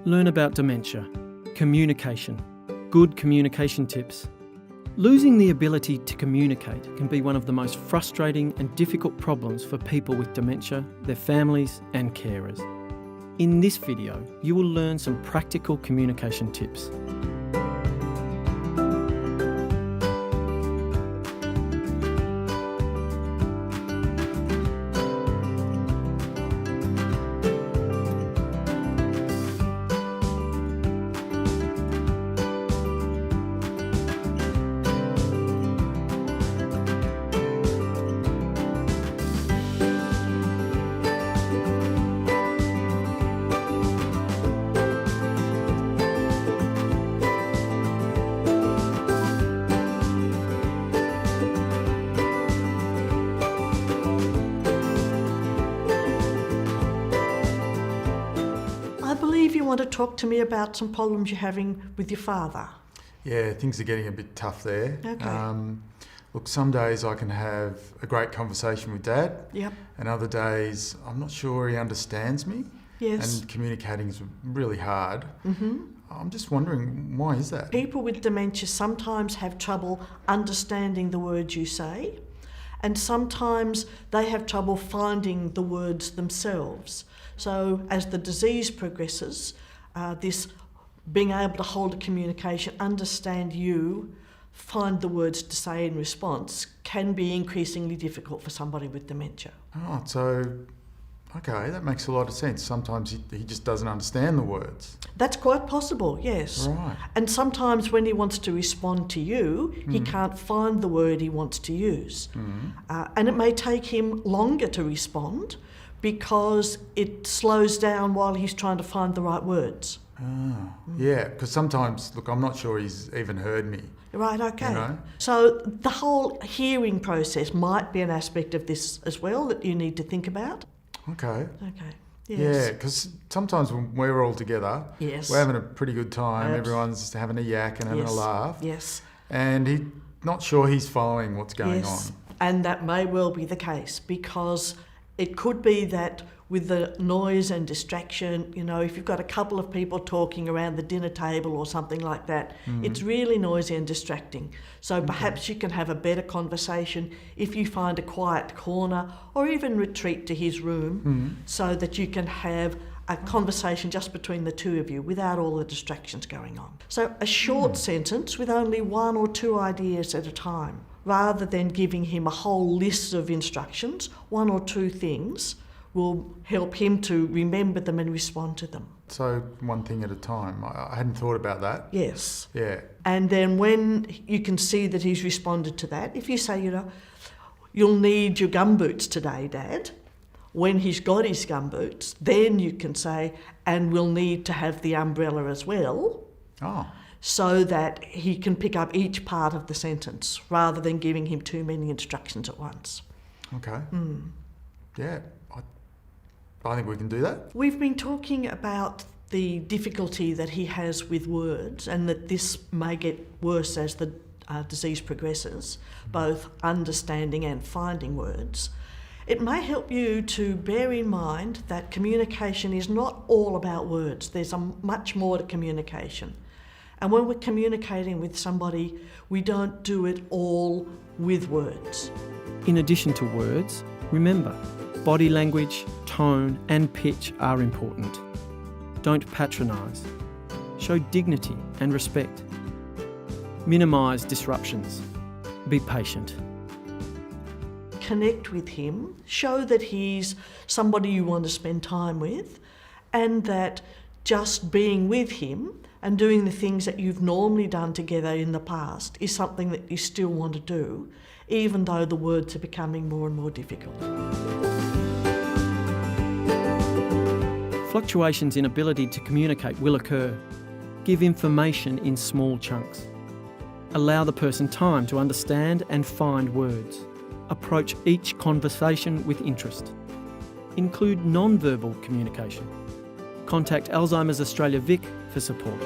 Learn about dementia, communication, good communication tips. Losing the ability to communicate can be one of the most frustrating and difficult problems for people with dementia, their families and carers. In this video, you will learn some practical communication tips. I believe you want to talk to me about some problems you're having with your father. Yeah, things are getting a bit tough there. Okay. Look, some days I can have a great conversation with Dad, Yep. and other days I'm not sure he understands me. Yes. And communicating is really hard. I'm just wondering, why is that? People with dementia sometimes have trouble understanding the words you say, and sometimes they have trouble finding the words themselves. So as the disease progresses, this being able to hold a communication, understand you, find the words to say in response can be increasingly difficult for somebody with dementia. Oh, so, okay, that makes a lot of sense. Sometimes he just doesn't understand the words. That's quite possible, yes. Right. And sometimes when he wants to respond to you, he can't find the word he wants to use. And it may take him longer to respond because it slows down while he's trying to find the right words. Yeah, because sometimes, look, I'm not sure he's even heard me. Right, okay. You know? So the whole hearing process might be an aspect of this as well that you need to think about. Okay. Okay. Yes. Yeah, because sometimes when we're all together, Yes. we're having a pretty good time. Abs- Everyone's having a yak and having Yes. a laugh. Yes. And he's not sure he's following what's going Yes. on. And that may well be the case because it could be that with the noise and distraction, you know, if you've got a couple of people talking around the dinner table or something like that, it's really noisy and distracting. So perhaps you can have a better conversation if you find a quiet corner or even retreat to his room so that you can have a conversation just between the two of you without all the distractions going on. So a short sentence with only one or two ideas at a time, rather than giving him a whole list of instructions, one or two things will help him to remember them and respond to them. So one thing at a time. I hadn't thought about that. Yes. Yeah. And then when you can see that he's responded to that, if you say, you know, you'll need your gumboots today, Dad, when he's got his gumboots, then you can say, and we'll need to have the umbrella as well, Oh, so that he can pick up each part of the sentence rather than giving him too many instructions at once. okay. Yeah, I think we can do that. We've been talking about the difficulty that he has with words and that this may get worse as the disease progresses, both understanding and finding words. It may help you to bear in mind that communication is not all about words. There's much more to communication. And when we're communicating with somebody, we don't do it all with words. In addition to words, remember, body language, tone and pitch are important. Don't patronise. Show dignity and respect. Minimise disruptions. Be patient. Connect with him, show that he's somebody you want to spend time with, and that just being with him and doing the things that you've normally done together in the past is something that you still want to do, even though the words are becoming more and more difficult. Fluctuations in ability to communicate will occur. Give information in small chunks. Allow the person time to understand and find words. Approach each conversation with interest. Include non-verbal communication. Contact Alzheimer's Australia Vic for support.